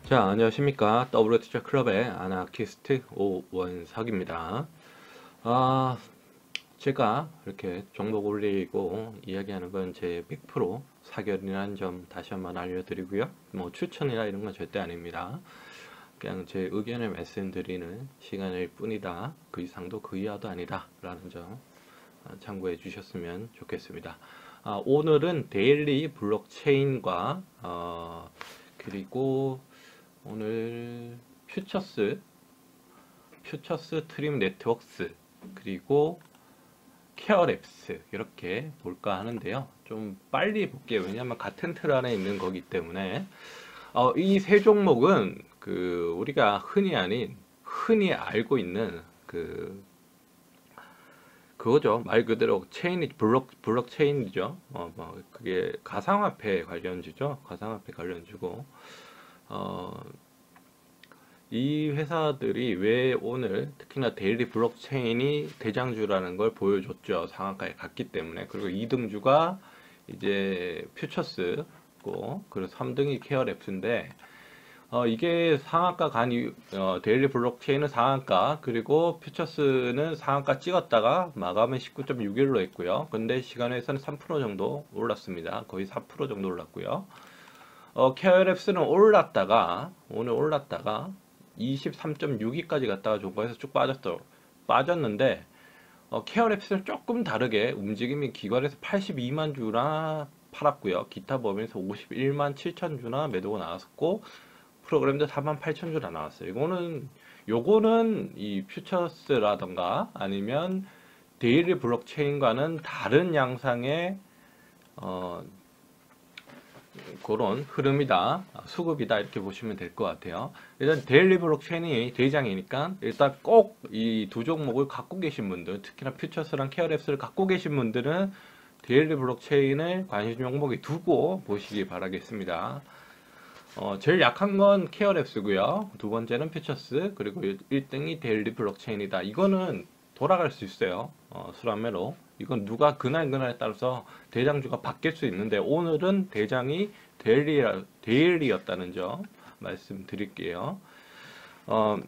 자, 안녕하십니까. WTC 클럽의 아나키스트 오원석입니다. 아, 제가 이렇게 종목 올리고 이야기하는 건 제 100% 사견이라는 점 다시 한번 알려드리고요. 뭐 추천이나 이런 건 절대 아닙니다. 그냥 제 의견을 말씀드리는 시간일 뿐이다. 그 이상도 그 이하도 아니다. 라는 점 참고해 주셨으면 좋겠습니다. 오늘은 데일리 블록체인과 그리고 오늘 퓨처스 트림 네트워크스 그리고 케어랩스 이렇게 볼까 하는데요. 좀 빨리 볼게요. 왜냐하면 같은 틀 안에 있는 거기 때문에 이 세 종목은 우리가 흔히 알고 있는 그거죠. 말 그대로 블록체인이죠. 뭐 그게 가상화폐 관련주죠. 가상화폐 관련주고 어, 이 회사들이 왜 오늘 특히나 데일리 블록체인이 대장주라는 걸 보여줬죠. 상한가에 갔기 때문에. 그리고 2등주가 이제 퓨처스고, 그리고 3등이 케어랩스인데, 이게 상한가 데일리 블록체인은 상한가, 그리고 퓨처스는 상한가 찍었다가 마감은 19.6일로 했고요. 근데 시간에서는 3% 정도 올랐습니다. 거의 4% 정도 올랐고요. 케어랩스는 오늘 올랐다가 23.62까지 갔다가 종가에서 쭉 빠졌는데, 케어랩스는 조금 다르게 움직임이 기관에서 82만 주나 팔았고요. 기타 범위에서 51만 7천 주나 매도가 나왔었고, 프로그램도 4만 8천 주나 나왔어요. 요거는 이 퓨처스라던가 아니면 데일리 블록체인과는 다른 양상의 어, 그런 흐름이다, 수급이다 이렇게 보시면 될 것 같아요. 일단 데일리 블록체인이 대장이니까 일단 꼭 이 두 종목을 갖고 계신 분들, 특히나 퓨처스랑 케어랩스를 갖고 계신 분들은 데일리 블록체인을 관심 종목에 두고 보시기 바라겠습니다. 제일 약한 건 케어랩스고요. 두 번째는 퓨처스, 그리고 1등이 데일리 블록체인이다. 이거는 돌아갈 수 있어요. 수라매로. 이건 누가 그날에 따라서 대장주가 바뀔 수 있는데 오늘은 대장이 데일리였다는 점 말씀드릴게요. 어,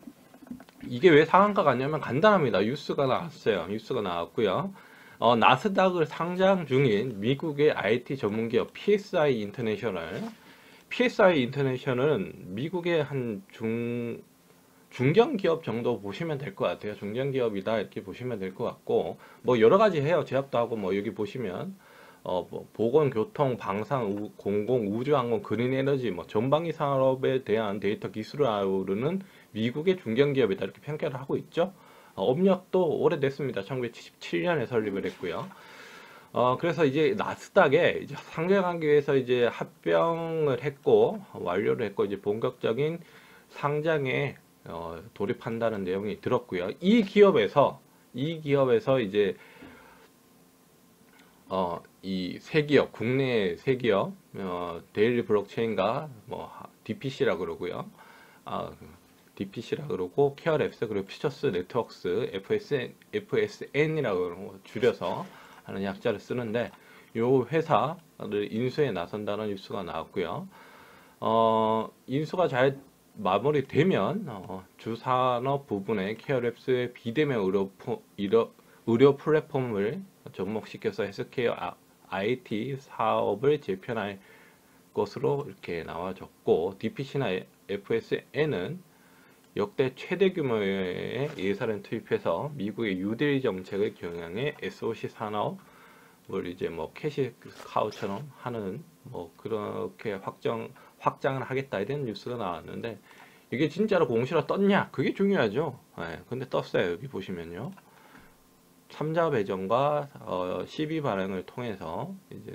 이게 왜 상한가 갔냐면 간단합니다. 뉴스가 나왔어요. 뉴스가 나왔고요. 나스닥을 상장 중인 미국의 IT 전문기업 PSI 인터내셔널은 미국의 중견 기업 정도 보시면 될 것 같아요. 중견 기업이다 이렇게 보시면 될 것 같고, 뭐 여러 가지 해요. 제약도 하고, 뭐 여기 보시면 뭐 보건, 교통, 방산, 공공, 우주, 항공, 그린 에너지, 뭐 전방위 산업에 대한 데이터 기술을 아우르는 미국의 중견 기업이다 이렇게 평가를 하고 있죠. 업력도 오래됐습니다. 1977년에 설립을 했고요. 그래서 이제 나스닥에 이제 상장하기 위해서 이제 합병을 했고, 완료를 했고, 이제 본격적인 상장에 돌입한다는 내용이 들었고요. 이 기업에서 이제 이 세 기업, 국내 세 기업, 데일리 블록체인과 뭐 DPC라 그러고요. DPC라 그러고 케어랩스, 그리고 퓨처스 네트워크스, FSN이라고 그러고 줄여서 하는 약자를 쓰는데, 요 회사를 인수에 나선다는 뉴스가 나왔고요. 인수가 잘 마무리되면 주산업 부분의 케어랩스의 비대면 의료 플랫폼을 접목시켜서 헬스케어 IT 사업을 재편할 것으로 이렇게 나와졌고, DPC나 FSN은 역대 최대 규모의 예산을 투입해서 미국의 뉴딜 정책을 경영해 SOC 산업을 이제 뭐 캐시 카우처럼 하는 뭐 그렇게 확장을 하겠다 이런 뉴스가 나왔는데, 이게 진짜로 공시로 떴냐? 그게 중요하죠. 네, 근데 떴어요. 여기 보시면요. 참자 배정과 시비 발행을 통해서 이제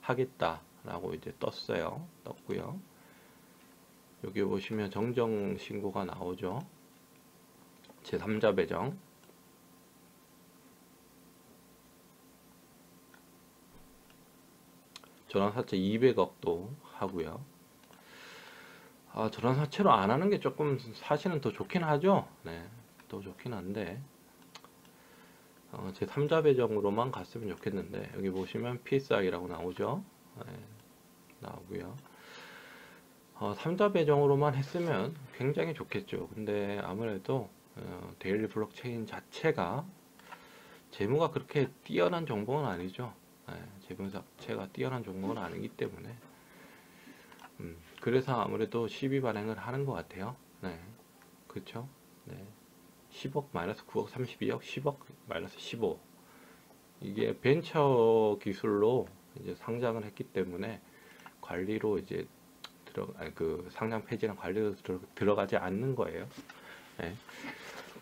하겠다라고 이제 떴고요. 여기 보시면 정정 신고가 나오죠. 제3자 배정. 전환사채 200억도 하고요. 전환사채로 안 하는 게 조금 사실은 더 좋긴 하죠. 네, 더 좋긴 한데 제3자 배정으로만 갔으면 좋겠는데, 여기 보시면 PSI라고 나오죠. 네, 나오고요. 삼자 배정으로만 했으면 굉장히 좋겠죠. 근데 아무래도 데일리 블록체인 자체가 재무가 그렇게 뛰어난 종목은 아니죠. 네, 재무 자체가 뛰어난 종목은 아니기 때문에 그래서 아무래도 시비 발행을 하는 것 같아요. 네, 그렇죠. 네, 10억 마이너스 9억 32억 10억 마이너스 15 이게 벤처 기술로 이제 상장을 했기 때문에 관리로 이제 그 상장 폐지랑 관리로 들어가지 않는 거예요. 네.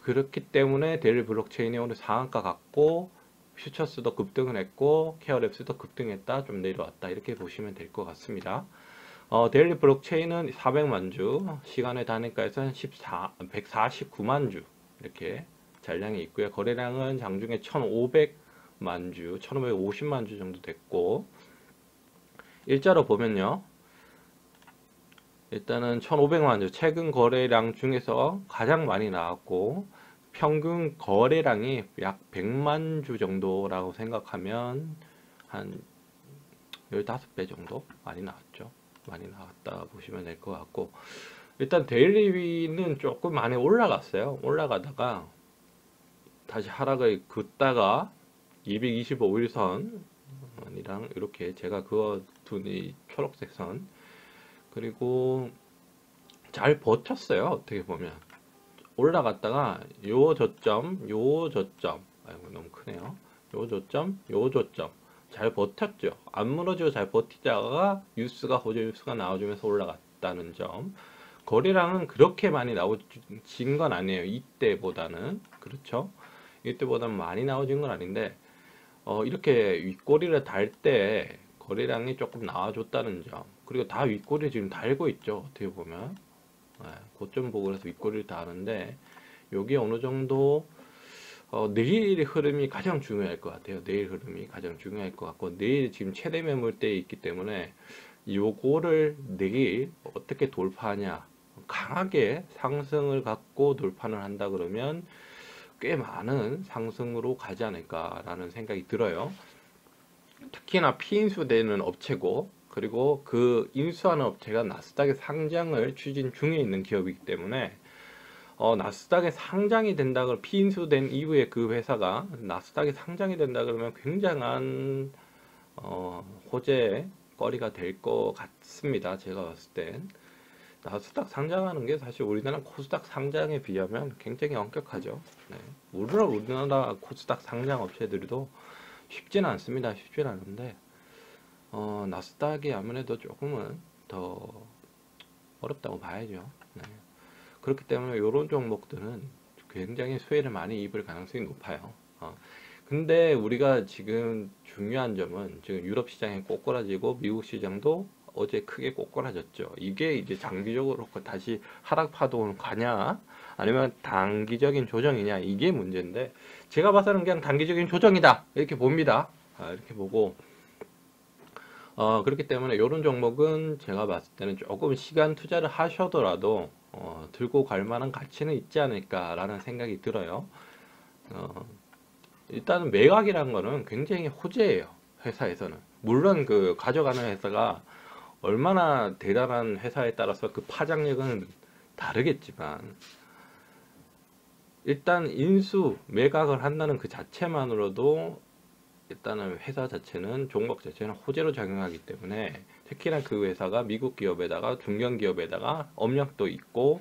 그렇기 때문에 데일리 블록체인이 오늘 상한가 갔고 퓨처스도 급등을 했고 케어랩스도 급등했다 좀 내려왔다 이렇게 보시면 될 것 같습니다. 데일리 블록체인은 400만 주 시간의 단위가에서는 149만 주 이렇게 잔량이 있고요. 거래량은 장중에 1500만 주 1550만 주 정도 됐고 일자로 보면요 일단은 1500만 주 최근 거래량 중에서 가장 많이 나왔고 평균 거래량이 약 100만 주 정도라고 생각하면 한 15배 정도 많이 나왔죠. 많이 나왔다 보시면 될 것 같고 일단 데일리는 조금 많이 올라갔어요. 올라가다가 다시 하락을 긋다가 225일선이랑 이렇게 제가 그어둔 이 초록색 선 그리고 잘 버텼어요. 어떻게 보면 올라갔다가 요 저점 아이고 너무 크네요. 요 저점 잘 버텼죠. 안 무너지고 잘 버티다가 호재 뉴스가 나와주면서 올라갔다는 점. 거래량은 그렇게 많이 나오진 건 아니에요. 이때보다는 그렇죠. 이때보다는 많이 나오진 건 아닌데 이렇게 윗꼬리를 달 때 거래량이 조금 나와줬다는 점. 그리고 다 윗꼬리 지금 달고 있죠. 어떻게 보면 고점 보고 해서 윗꼬리를 다는데 여기 어느 정도 내일 흐름이 가장 중요할 것 같아요. 내일 흐름이 가장 중요할 것 같고 내일 지금 최대 매물대에 있기 때문에 요거를 내일 어떻게 돌파하냐 강하게 상승을 갖고 돌파를 한다 그러면 꽤 많은 상승으로 가지 않을까라는 생각이 들어요. 특히나 피인수되는 업체고 그리고 그 인수하는 업체가 나스닥에 상장을 추진 중에 있는 기업이기 때문에 나스닥에 상장이 된다 그러면 피인수된 이후에 그 회사가 나스닥에 상장이 된다 그러면 굉장한 호재 거리가 될 것 같습니다. 제가 봤을 땐 나스닥 상장하는 게 사실 우리나라 코스닥 상장에 비하면 굉장히 엄격하죠. 네. 우리나라 코스닥 상장 업체들도 쉽지는 않습니다. 쉽지는 않은데 나스닥이 아무래도 조금은 더 어렵다고 봐야죠. 네. 그렇기 때문에 이런 종목들은 굉장히 수혜를 많이 입을 가능성이 높아요. 근데 우리가 지금 중요한 점은 지금 유럽 시장이 꼬꾸라지고 미국 시장도 어제 크게 꼬꾸라졌죠. 이게 이제 장기적으로 다시 하락 파동을 가냐 아니면 단기적인 조정이냐 이게 문제인데 제가 봐서는 그냥 단기적인 조정이다 이렇게 봅니다. 이렇게 보고 그렇기 때문에 이런 종목은 제가 봤을 때는 조금 시간 투자를 하셔더라도 들고 갈 만한 가치는 있지 않을까라는 생각이 들어요. 일단은 매각이라는 거는 굉장히 호재예요. 회사에서는. 물론 그 가져가는 회사가 얼마나 대단한 회사에 따라서 그 파장력은 다르겠지만 일단 인수 매각을 한다는 그 자체만으로도 일단은 회사 자체는 종목 자체는 호재로 작용하기 때문에 특히나 그 회사가 미국 기업에다가 중견 기업에다가 업력도 있고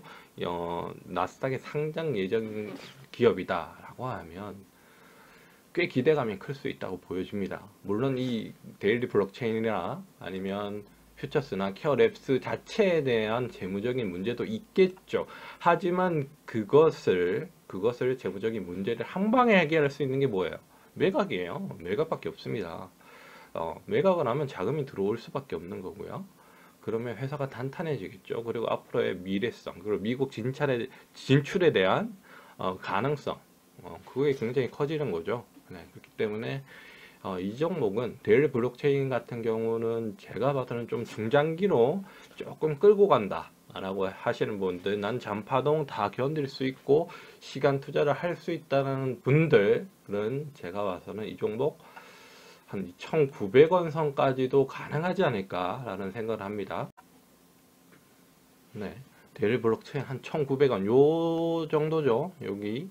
나스닥에 상장 예정 기업이다라고 하면 꽤 기대감이 클 수 있다고 보여집니다. 물론 이 데일리 블록체인이나 아니면 퓨처스나 케어랩스 자체에 대한 재무적인 문제도 있겠죠. 하지만 그것을 재무적인 문제를 한 방에 해결할 수 있는 게 뭐예요? 매각이에요. 매각밖에 없습니다. 매각을 하면 자금이 들어올 수밖에 없는 거고요. 그러면 회사가 탄탄해지겠죠. 그리고 앞으로의 미래성, 그리고 미국 진출에 대한 가능성, 그게 굉장히 커지는 거죠. 네, 그렇기 때문에 이 종목은 데일리 블록체인 같은 경우는 제가 봐서는 좀 중장기로 조금 끌고 간다 라고 하시는 분들, 난 잔파동 다 견딜 수 있고 시간 투자를 할 수 있다는 분들은 제가 봐서는 이 종목 한 2,900원 선까지도 가능하지 않을까 라는 생각을 합니다. 네. 데일리 블록체인 한 1,900원 요 정도죠. 여기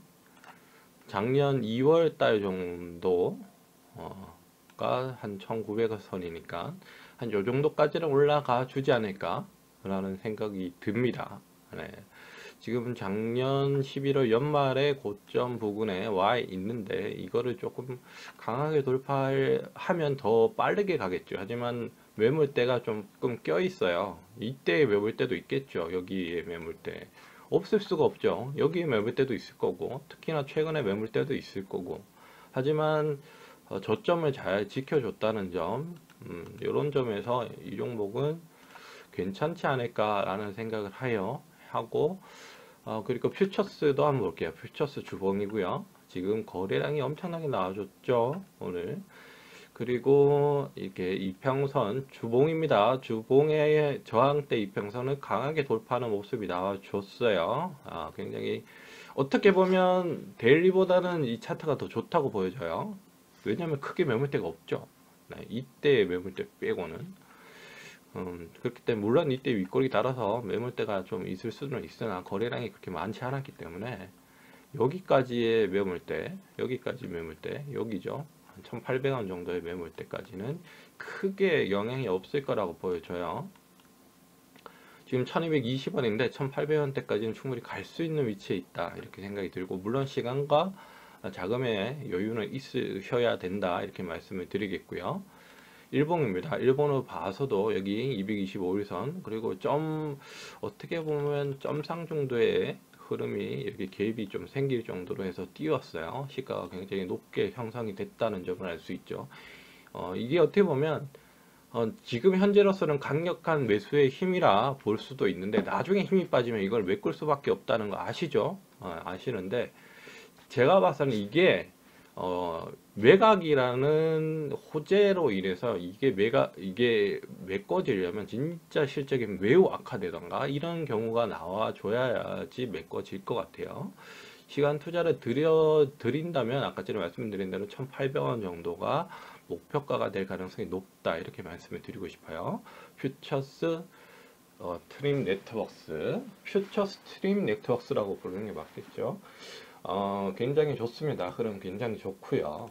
작년 2월 달 정도 가 한 1,900원 선이니까 한 요 정도까지는 올라가 주지 않을까 라는 생각이 듭니다. 네. 지금 작년 11월 연말에 고점 부근에 와 있는데 이거를 조금 강하게 돌파하면 더 빠르게 가겠죠. 하지만 매물대가 조금 껴 있어요. 이때의 매물대도 있겠죠. 여기에 매물대 없을 수가 없죠. 여기에 매물대도 있을 거고 특히나 최근에 매물대도 있을 거고 하지만 저점을 잘 지켜줬다는 점, 이런 점에서 이 종목은 괜찮지 않을까라는 생각을 하고 그리고 퓨처스도 한번 볼게요. 퓨처스 주봉이고요. 지금 거래량이 엄청나게 나와줬죠, 오늘. 그리고 이게 이평선 주봉입니다. 주봉의 저항대 이평선을 강하게 돌파하는 모습이 나와줬어요. 굉장히 어떻게 보면 데일리보다는 이 차트가 더 좋다고 보여져요. 왜냐하면 크게 매물대가 없죠. 네, 이때 매물대 빼고는. 그렇기 때문에 물론 이때 윗골이 달아서 매물대가 좀 있을 수는 있으나 거래량이 그렇게 많지 않았기 때문에 여기까지의 매물대, 여기까지 매물대, 여기죠. 한 1,800원 정도의 매물대까지는 크게 영향이 없을 거라고 보여져요. 지금 1220원인데 1800원대까지는 충분히 갈 수 있는 위치에 있다 이렇게 생각이 들고 물론 시간과 자금의 여유는 있으셔야 된다 이렇게 말씀을 드리겠고요. 일봉입니다. 일본으로 봐서도 여기 225일선 그리고 어떻게 보면 점상 정도의 흐름이 이렇게 갭이 좀 생길 정도로 해서 띄웠어요. 시가가 굉장히 높게 형성이 됐다는 점을 알 수 있죠. 이게 어떻게 보면 지금 현재로서는 강력한 매수의 힘이라 볼 수도 있는데 나중에 힘이 빠지면 이걸 메꿀 수밖에 없다는 거 아시죠? 아시는데 제가 봐서는 이게 매각이라는 호재로 인해서 이게 메꿔지려면 진짜 실적이 매우 악화되던가 이런 경우가 나와줘야지 메꿔질 것 같아요. 시간 투자를 드린다면 아까 전에 말씀드린 대로 1,800원 정도가 목표가가 될 가능성이 높다 이렇게 말씀을 드리고 싶어요. 퓨처스 트림 네트워크스, 퓨처스 트림 네트워크스라고 부르는 게 맞겠죠. 굉장히 좋습니다. 흐름 굉장히 좋고요.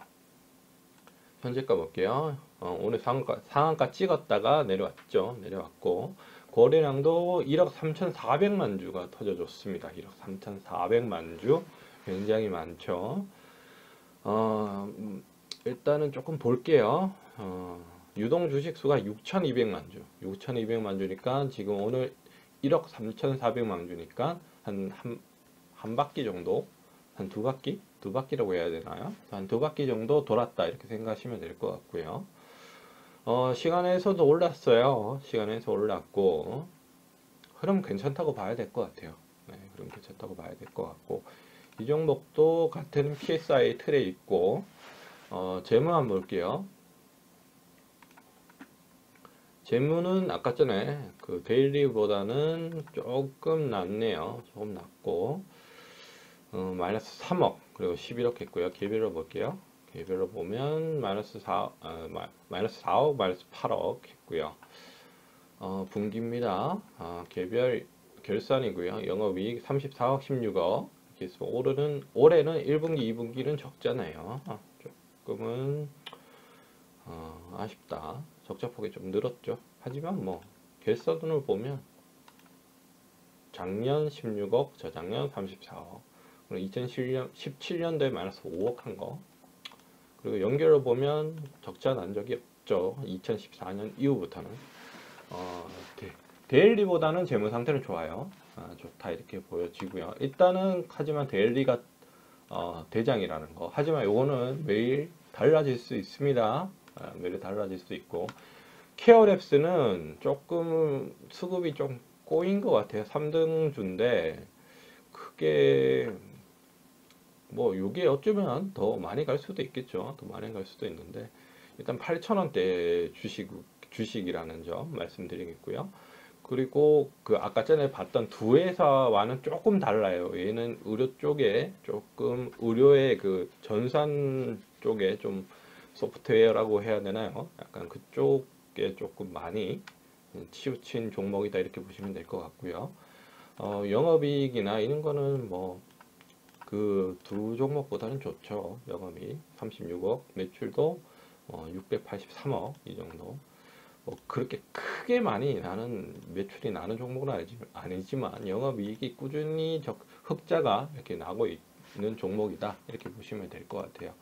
현재가 볼게요. 오늘 상한가 찍었다가 내려왔고 거래량도 1억 3,400만 주가 터져줬습니다. 1억 3,400만 주 굉장히 많죠. 일단은 조금 볼게요. 유동 주식 수가 6,200만 주, 6,200만 주니까 지금 오늘 1억 3,400만 주니까 한 바퀴 정도, 한 두 바퀴? 두 바퀴라고 해야 되나요? 한 두 바퀴 정도 돌았다 이렇게 생각하시면 될 것 같고요. 시간에서도 올랐어요. 시간에서 올랐고 흐름 괜찮다고 봐야 될 것 같아요. 네, 흐름 괜찮다고 봐야 될 것 같고 이 종목도 같은 PSI 틀에 있고 재무 한번 볼게요. 재무는 아까 전에 그 데일리보다는 조금 낮네요. 조금 낮고 마이너스 3억 그리고 11억 했고요. 개별로 볼게요. 개별로 보면 마이너스 4억, 마이너스 8억 했고요. 분기입니다. 개별 결산이고요. 영업이익 34억 16억 이렇게 해서 올해는 1분기 2분기는 적잖아요. 조금은 아쉽다. 적자폭이 좀 늘었죠. 하지만 뭐 결산을 보면 작년 16억, 저작년 34억, 그리고 2017년도에 마이너스 5억 한 거, 그리고 연결을 보면 적자 난 적이 없죠. 2014년 이후부터는 데일리보다는 재무 상태는 좋아요. 좋다 이렇게 보여지고요. 일단은 하지만 데일리가 대장이라는 거. 하지만 요거는 매일 달라질 수 있습니다. 매일 달라질 수 있고 케어랩스는 조금 수급이 좀 꼬인 것 같아요. 3등주인데 크게 뭐 요게 어쩌면 더 많이 갈 수도 있겠죠. 더 많이 갈 수도 있는데 일단 8,000원대 주식이라는 점 말씀드리겠고요. 그리고 그 아까 전에 봤던 두 회사와는 조금 달라요. 얘는 의료 쪽에 조금 의료의 그 전산 쪽에 좀 소프트웨어라고 해야 되나요? 약간 그쪽에 조금 많이 치우친 종목이다 이렇게 보시면 될 것 같고요. 영업이익이나 이런 거는 뭐 그 두 종목보다는 좋죠. 영업이익 36억, 매출도 683억 이 정도. 그렇게 크게 많이 나는 매출이 나는 종목은 아니지만 영업이익이 꾸준히 흑자가 이렇게 나고 있는 종목이다 이렇게 보시면 될 것 같아요.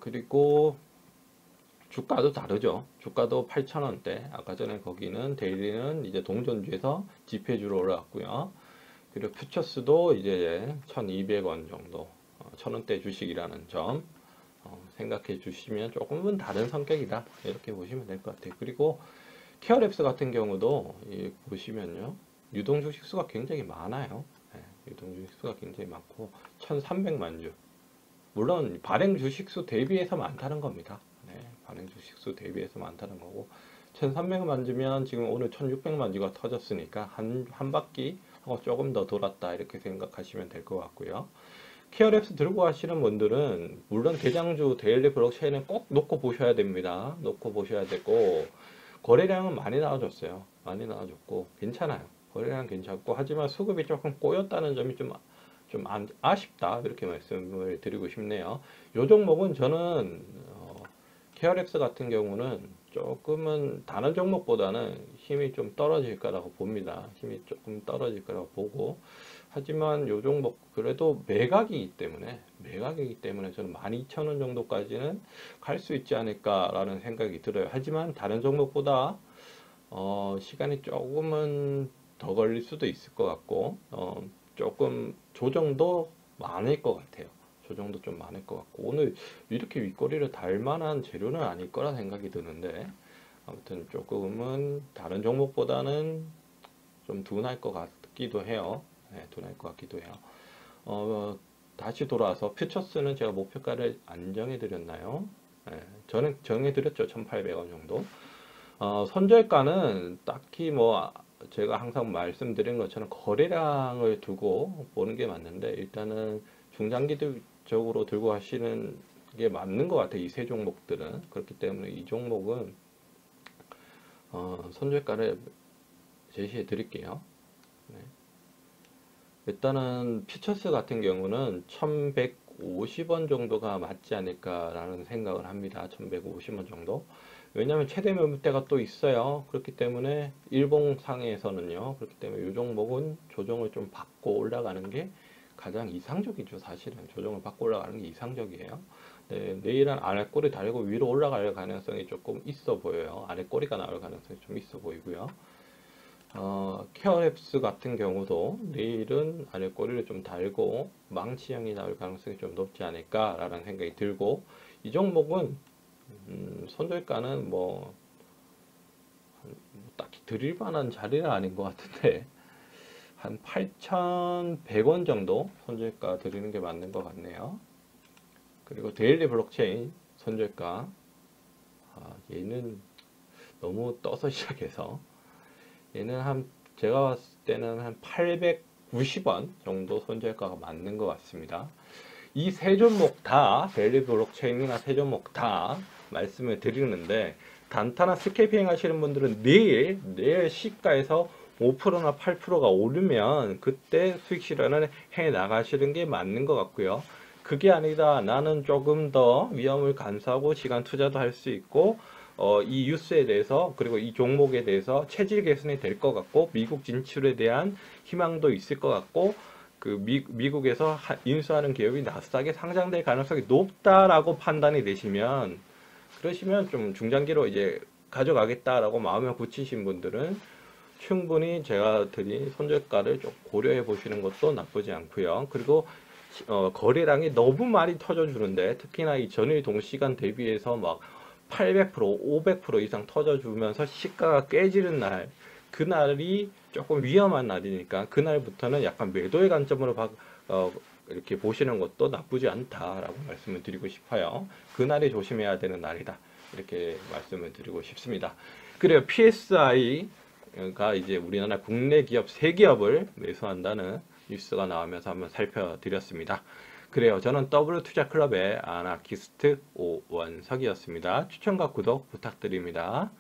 그리고 주가도 다르죠. 주가도 8,000원대. 아까 전에 거기는 데일리는 이제 동전주에서 지폐주로 올라왔고요. 그리고 퓨처스도 이제 1,200원 정도, 1,000원대 주식이라는 점 생각해 주시면 조금은 다른 성격이다 이렇게 보시면 될 것 같아요. 그리고 케어랩스 같은 경우도 보시면요, 유동 주식 수가 굉장히 많아요. 유동 주식 수가 굉장히 많고 1,300만 주. 물론 발행 주식수 대비해서 많다는 겁니다. 발행 주식수 대비해서 많다는 거고 1,300만 주면 지금 오늘 1,600만 주가 터졌으니까 한 바퀴 조금 더 돌았다 이렇게 생각하시면 될 것 같고요. 케어랩스 들고 가시는 분들은 물론 대장주 데일리 블록체인은 꼭 놓고 보셔야 됩니다. 놓고 보셔야 되고 거래량은 많이 나와줬어요. 많이 나와줬고 괜찮아요. 거래량 괜찮고 하지만 수급이 조금 꼬였다는 점이 좀 아쉽다 이렇게 말씀을 드리고 싶네요. 요 종목은 저는 케어랩스 같은 경우는 조금은 다른 종목보다는 힘이 좀 떨어질 거라고 봅니다. 힘이 조금 떨어질 거라고 보고 하지만 요 종목 그래도 매각이기 때문에 저는 12,000원 정도까지는 갈 수 있지 않을까라는 생각이 들어요. 하지만 다른 종목보다 시간이 조금은 더 걸릴 수도 있을 것 같고 조금 조정도 많을 것 같아요. 조정도 좀 많을 것 같고 오늘 이렇게 윗꼬리를 달 만한 재료는 아닐 거라 생각이 드는데 아무튼 조금은 다른 종목보다는 좀 둔할 것 같기도 해요. 둔할 것 같기도 해요. 다시 돌아와서 퓨처스는 제가 목표가를 안 정해드렸나요? 저는 정해드렸죠. 1,800원 정도. 손절가는 딱히 뭐 제가 항상 말씀드린 것처럼 거래량을 두고 보는 게 맞는데 일단은 중장기적으로 들고 가시는 게 맞는 것 같아요. 이 세 종목들은. 그렇기 때문에 이 종목은 손절가를 제시해 드릴게요. 일단은 퓨처스 같은 경우는 1,150원 정도가 맞지 않을까라는 생각을 합니다. 1,150원 정도. 왜냐하면 최대 매물대가 또 있어요. 그렇기 때문에 일봉상에서는요. 그렇기 때문에 이 종목은 조정을 좀 받고 올라가는 게 가장 이상적이죠. 사실은 조정을 받고 올라가는 게 이상적이에요. 내일은 아랫꼬리 달고 위로 올라갈 가능성이 조금 있어 보여요. 아랫꼬리가 나올 가능성이 좀 있어 보이고요. 케어랩스 같은 경우도 내일은 아랫꼬리를 좀 달고 망치형이 나올 가능성이 좀 높지 않을까라는 생각이 들고 이 종목은 손절가는 뭐 딱히 드릴 만한 자리는 아닌 것 같은데 한 8,100원 정도 손절가 드리는 게 맞는 것 같네요. 그리고 데일리 블록체인 손절가 얘는 너무 떠서 시작해서 얘는 제가 봤을 때는 한 890원 정도 손절가가 맞는 것 같습니다. 이 세 종목 다 데일리 블록체인이나 세 종목 다 말씀을 드리는데 단타나 스케이핑 하시는 분들은 내일 시가에서 5%나 8%가 오르면 그때 수익 실현을 해 나가시는 게 맞는 것 같고요. 그게 아니다. 나는 조금 더 위험을 감수하고 시간 투자도 할 수 있고 이 뉴스에 대해서 그리고 이 종목에 대해서 체질 개선이 될 것 같고 미국 진출에 대한 희망도 있을 것 같고 그 미국에서 인수하는 기업이 나스닥에 상장될 가능성이 높다라고 판단이 되시면 그러시면 좀 중장기로 이제 가져가겠다라고 마음을 굳히신 분들은 충분히 제가 드린 손절가를 좀 고려해 보시는 것도 나쁘지 않고요. 그리고 거래량이 너무 많이 터져주는데 특히나 이 전일 동시간 대비해서 막 800%, 500% 이상 터져주면서 시가가 깨지는 날, 그날이 조금 위험한 날이니까 그날부터는 약간 매도의 관점으로 이렇게 보시는 것도 나쁘지 않다라고 말씀을 드리고 싶어요. 그날이 조심해야 되는 날이다. 이렇게 말씀을 드리고 싶습니다. 그래요. PSI가 이제 우리나라 국내 기업 3기업을 매수한다는 뉴스가 나오면서 한번 살펴드렸습니다. 그래요. 저는 W투자클럽의 아나키스트 오원석이었습니다. 추천과 구독 부탁드립니다.